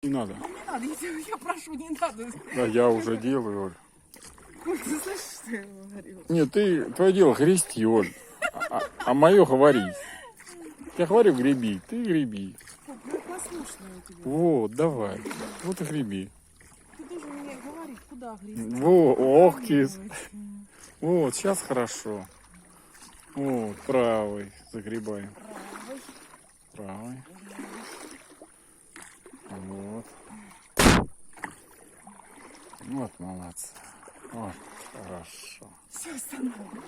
Не надо. Не надо, я прошу, не надо. Да, я уже делаю, Оль. Коль, ты слышишь, что я говорила? Нет, твое дело грести, Оль. А мое говорить. Я говорю, греби, ты греби. Я послушная у тебя. Вот, давай. Вот и греби. Ты должен мне говорить, куда грести. Во, ох, кис. Вот, сейчас хорошо. Вот, правый загребаем. Правый. Правый. Вот. Вот, молодцы. Вот, хорошо. Все, останавливай.